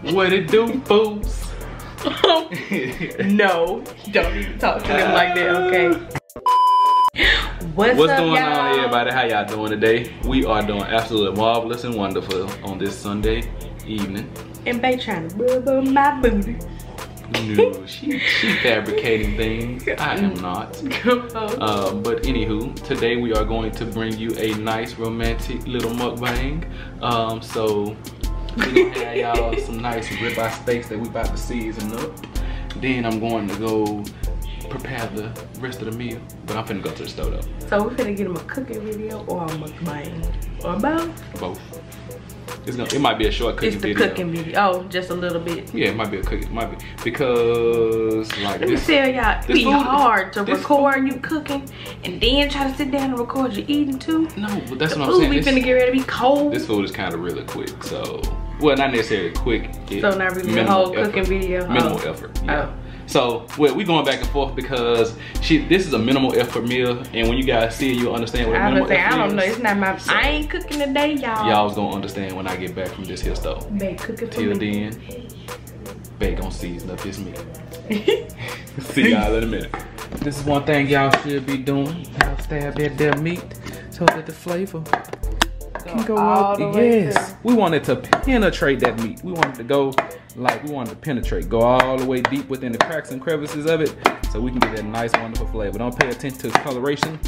What it do, fools? No, don't even talk to them like that, okay? What's up, going on, everybody? How y'all doing today? We are doing absolutely marvelous and wonderful on this Sunday evening. And they trying to rub on my booty. No, she fabricating things. I am not. But anywho, today we are going to bring you a nice romantic little mukbang. So we're gonna have y'all some nice ribeye steaks that we about to season up. Then I'm going to go prepare the rest of the meal, but I'm finna go to the store though. So we're finna get him a cooking video or a mukbang or both? Both. It might be a short cooking video. It's the cooking video. Oh, just a little bit. Yeah, it might be a cooking. Might be because like let me tell y'all, it's hard to record you cooking and then try to sit down and record you eating too. No, but that's what I'm saying. We finna get ready to be cold. This food is kind of really quick, so well, not necessarily quick. So not really a whole cooking video. Minimal effort. Yeah. Oh. So we going back and forth because this is a minimal effort meal, and when you guys see it, you'll understand what a minimal effort is. I don't know. It's not my. So, I ain't cooking today, y'all. Y'all's gonna understand when I get back from this here store. Bae cooking for Till then, Bae gonna season up this meal. See y'all in a minute. This is one thing y'all should be doing. Y'all stab that meat so that the flavor can go up. Yes, we wanted to penetrate that meat. We wanted to go. Like we wanted to penetrate, go all the way deep within the cracks and crevices of it so we can get that nice, wonderful flavor. Don't pay attention to its coloration.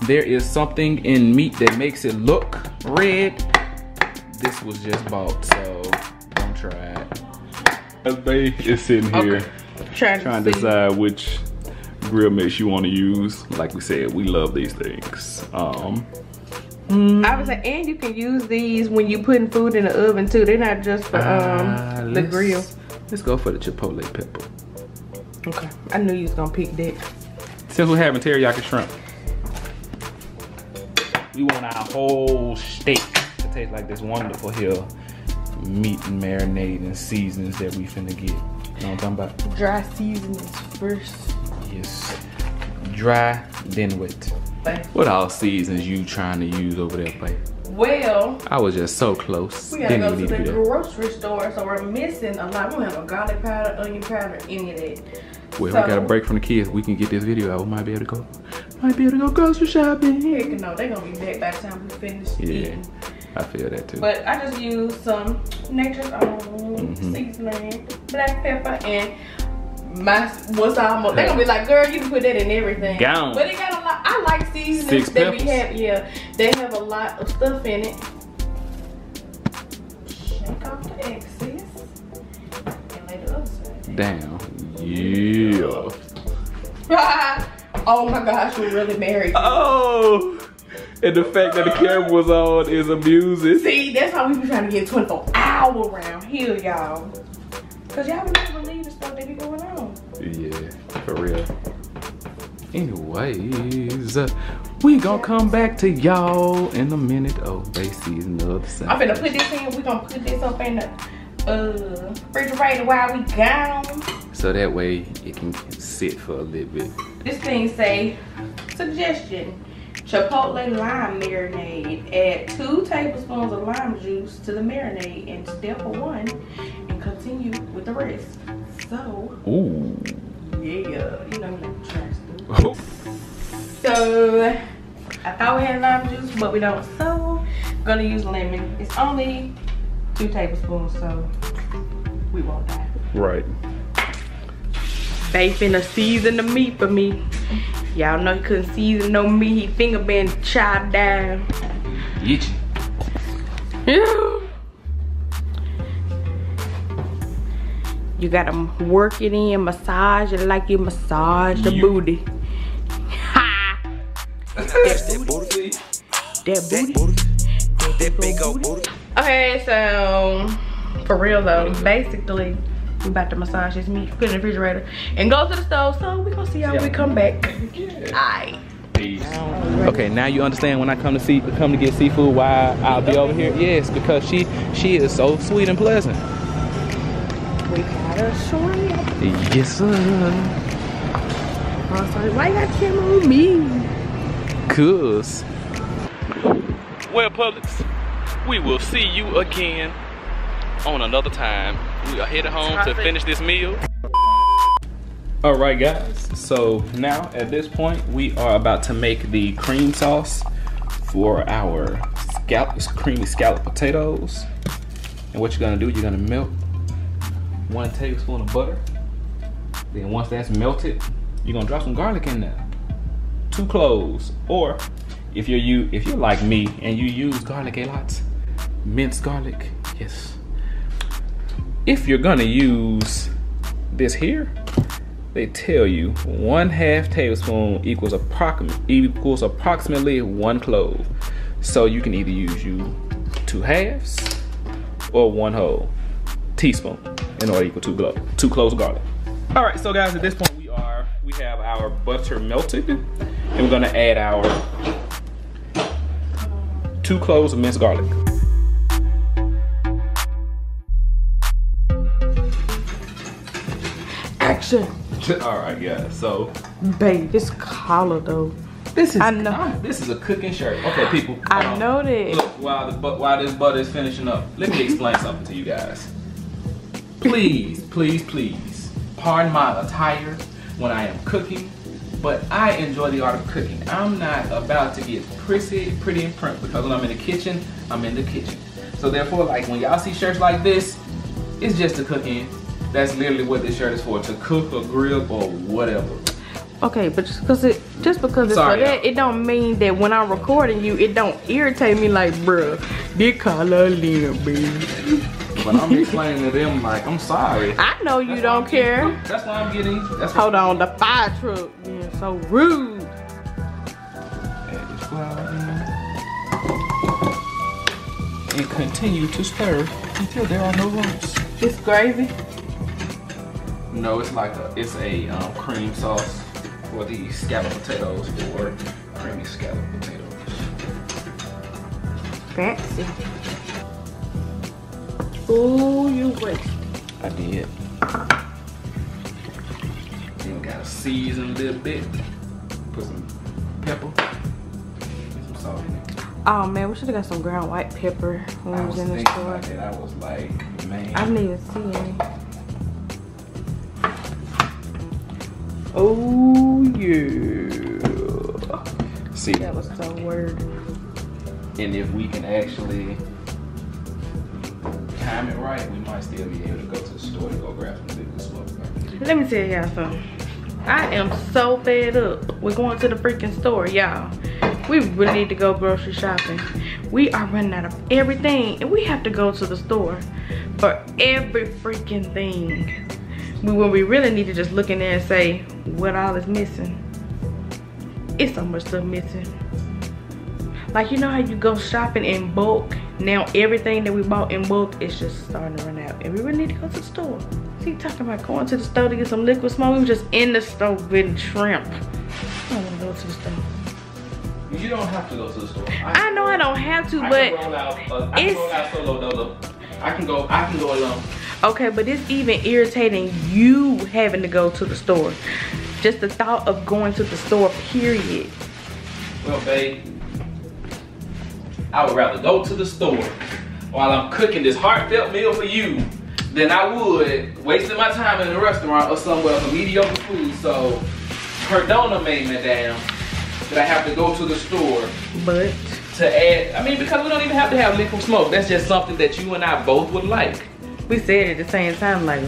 There is something in meat that makes it look red. This was just bought, so don't try it. Bae is sitting here trying to decide which grill mix you want to use. Like we said, we love these things. I would say, and you can use these when you putting food in the oven too. They're not just for the grill. Let's go for the chipotle pepper. Okay, I knew you was gonna pick that. Since we're having teriyaki shrimp, we want our whole steak to taste like this wonderful here meat and marinade and seasonings that we finna get. You know what I'm talking about? Dry seasonings first. Yes, dry then wet. What all seasons you trying to use over there, Bae? Well, I was just so close. We gotta go to the grocery store, so we're missing a lot. We don't have no garlic powder, onion powder, any of that. Well, we got a break from the kids. We can get this video out. We might be able to go grocery shopping. Heck no, they're gonna be back by the time we finish eating. I feel that too. But I just used some Nature's Own seasoning, black pepper, and what's almost. They're gonna be like, girl, you can put that in everything. Gone. But it got a lot. I like seasonings that we have. Yeah, they have a lot of stuff in it. Shake off the excess and lay the other side down. Yeah. Oh my gosh, we're really married. Oh, and the fact that the camera was on is amusing. See, that's how we be trying to get 24 hours around here, y'all. Cause y'all would never believe the stuff that be going on. Yeah, for real. Anyways, we gonna come back to y'all in a minute. Oh, Bae season the other side. I'm finna put this in. We gonna put this up in the refrigerator while we gone. So that way it can sit for a little bit. This thing say, suggestion, chipotle lime marinade. Add 2 tablespoons of lime juice to the marinade in step 1 and continue with the rest. So, ooh. Yeah, you know what I'm So, I thought we had lime juice, but we don't. So, I'm gonna use lemon. It's only 2 tablespoons, so we won't die. Right. Bae finna season the meat for me. Y'all know he couldn't season no meat. His finger been chopped down. Itchy. You gotta work it in, massage it like you massage the booty. Ha! That booty. That booty. Okay, so for real though, basically we about to massage this meat, put it in the refrigerator, and go to the stove. So we gonna see how we come back. Alright. Okay, now you understand when I come to get seafood why I'll be over here. Yes, because she is so sweet and pleasant. We got a shrimp. Yes, sir. Oh, sorry. Why you got the camera on me? Cause. Well, Publix, we will see you again on another time. We are headed home to finish this meal. All right, guys. So now at this point, we are about to make the cream sauce for our creamy scallop potatoes. And what you're gonna do, you're gonna melt 1 tablespoon of butter. Then once that's melted, you're gonna drop some garlic in there. 2 cloves, or if you're like me and you use garlic a lot, minced garlic, yes. If you're gonna use this here, they tell you 1/2 tablespoon equals approximately 1 clove. So you can either use 2 halves or 1 whole teaspoon in order to equal 2 cloves of garlic. All right, so guys, at this point we have our butter melted, and we're gonna add our 2 cloves of minced garlic. Action. All right, yeah. So, babe, this collar though. This is a cooking shirt. Okay, people. I know that. Look, while this butter is finishing up, let me explain something to you guys. Please, please, please, pardon my attire when I am cooking, but I enjoy the art of cooking. I'm not about to get pretty and print, because when I'm in the kitchen, I'm in the kitchen. So therefore, like when y'all see shirts like this, it's just to cook in. That's literally what this shirt is for, to cook or grill or whatever. Okay, but just because it's for that, it don't mean that when I'm recording you, it don't irritate me like, bruh, this color little baby. But I'm explaining to them like, I'm sorry. I know you don't care. That's why I'm getting. Hold on, the fire truck being so rude. Add this flour in. And continue to stir until there are no lumps. It's gravy? No, it's a cream sauce for the scallop potatoes, or creamy scallop potatoes. Fancy. Ooh, you wait. I did. Then we gotta season a little bit. Put some pepper. Put some salt in it. Oh man, we should have got some ground white pepper when we was in the store. I was like, man. I need to see any. Oh yeah. See, that was so weird. And if we can actually time it right, we might still be able to go to the store and go grab some liquid smoke. Let me tell y'all something. I am so fed up. We're going to the freaking store, y'all. We really need to go grocery shopping. We are running out of everything, and we have to go to the store for every freaking thing. When we really need to just look in there and say, what all is missing? It's so much stuff missing. Like, you know how you go shopping in bulk? Now everything that we bought in bulk is just starting to run out. And we really need to go to the store. See, talking about going to the store to get some liquid smoke. We were just in the store getting shrimp. I don't want to go to the store. You don't have to go to the store. I know I don't have to, but I can roll out solo dolo. I can go alone. Okay, but it's even irritating you having to go to the store. Just the thought of going to the store, period. Well, babe, I would rather go to the store while I'm cooking this heartfelt meal for you than I would wasting my time in a restaurant or somewhere for mediocre food. So, perdona me, madam, that I have to go to the store. But to add, I mean, because we don't even have to have liquid smoke. That's just something that you and I both would like. We said it at the same time, like,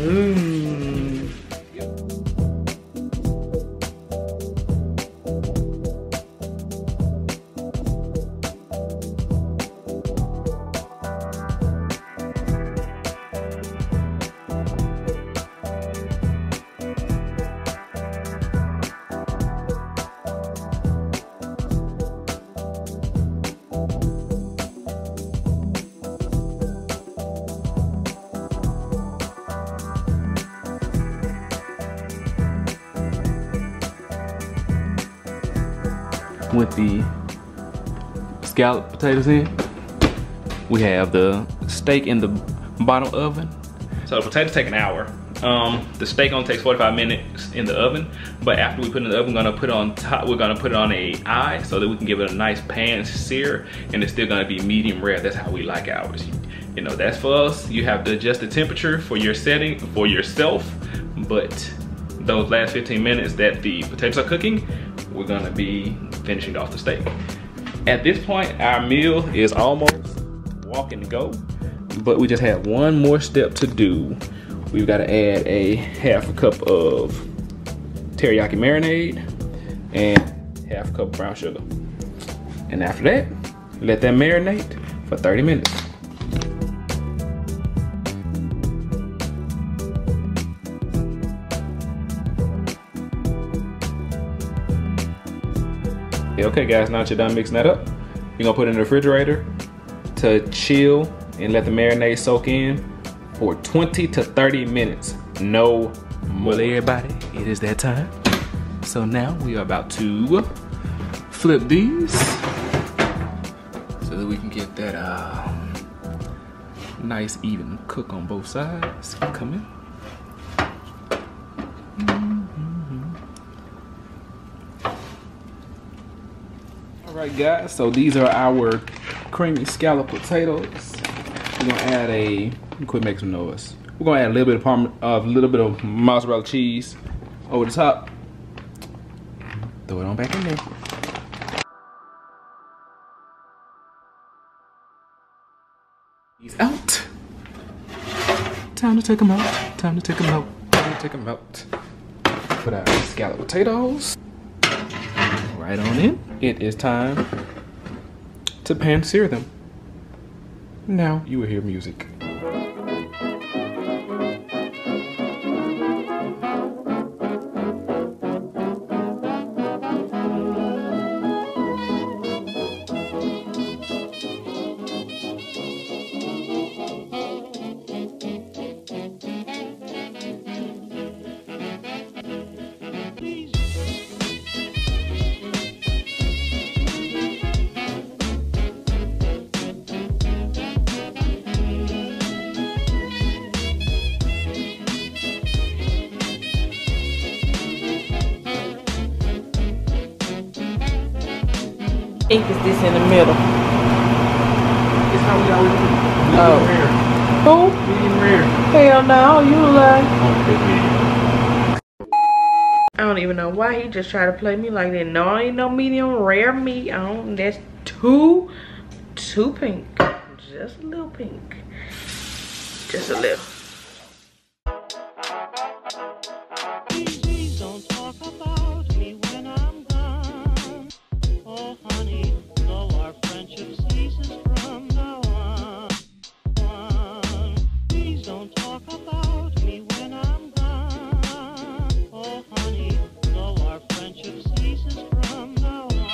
with the scalloped potatoes in, we have the steak in the bottom oven. So the potatoes take an hour. The steak only takes 45 minutes in the oven, but after we put it in the oven, we're gonna put it on top. We're gonna put it on a eye so that we can give it a nice pan sear, and it's still gonna be medium rare. That's how we like ours. You know, that's for us. You have to adjust the temperature for your setting, for yourself. But those last 15 minutes that the potatoes are cooking, we're gonna be finishing off the steak. At this point, our meal is almost walking to go, but we just have one more step to do. We've got to add a half a cup of teriyaki marinade and half a cup of brown sugar. And after that, let that marinate for 30 minutes. Okay guys, now that you're done mixing that up, you're gonna put it in the refrigerator to chill and let the marinade soak in for 20 to 30 minutes. No more. Well everybody, it is that time. So now we are about to flip these so that we can get that nice even cook on both sides. Come in. Alright guys, so these are our creamy scalloped potatoes. We're gonna add quit making some noise. We're gonna add a little bit of mozzarella cheese over the top. Throw it on back in there. He's out. Time to take them out. Time to take them out. Time to take them out. Put our scalloped potatoes right on in. It is time to pan sear them. Now you will hear music. Ink is this in the middle. It's how we always do. Oh. Rare. Who? Medium rare. Hell no, you lie. Oh, I don't even know why he just tried to play me like that. No, ain't no medium rare meat. That's too pink. Just a little pink. Just a little. Please don't talk about me when I'm gone. Oh honey, though our friendship ceases from now on. Please don't talk about me when I'm gone. Oh honey, though our friendship ceases from now on.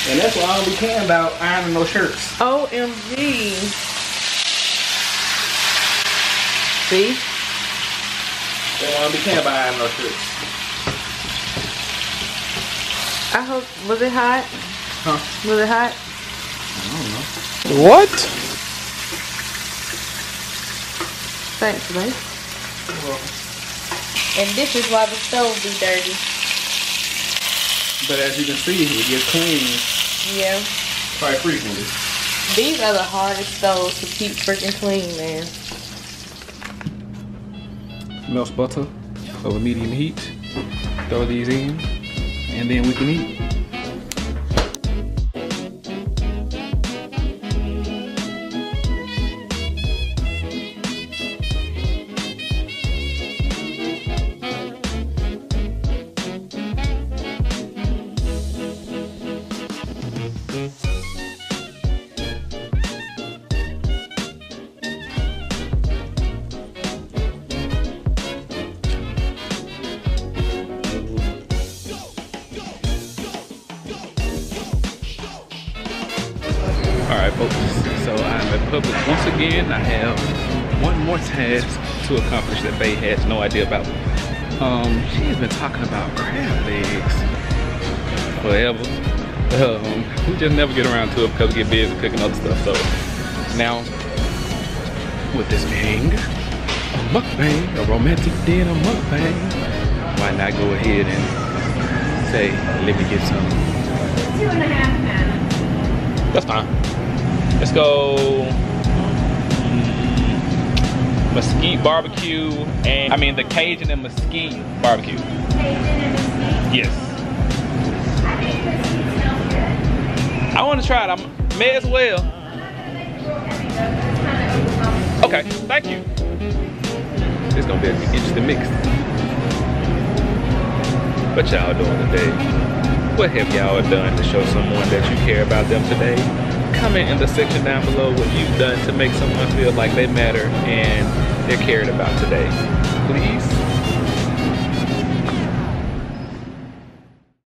and that's why all we care about ironing no shirts. OMG. See? That's why we care about ironing no shirts. I hope, was it hot? Huh? Was it hot? I don't know. What? Thanks, babe. Well, And this is why the stove be dirty. but as you can see, it gets clean Yeah. quite frequently. These are the hardest stoves to keep freaking clean, man. Melt butter over medium heat. Throw these in, and then we can eat. Alright folks, so I'm at Publix once again. I have one more task to accomplish that Faye has no idea about. She has been talking about crab legs forever. We just never get around to it because we get busy cooking other stuff. So now, with this being a mukbang, a romantic dinner mukbang, why not go ahead and say, let me get some. 2.5 pounds. That's fine. Let's go mesquite barbecue and the Cajun and mesquite barbecue. Cajun and mesquite? Yes. I think mesquite smells good. I want to try it. I may as well. I'm not gonna make it real heavy though, because it's kind of Okay, thank you. It's gonna be an interesting mix. What y'all doing today? What have y'all done to show someone that you care about them today? Comment in the section down below what you've done to make someone feel like they matter and they're cared about today. Please.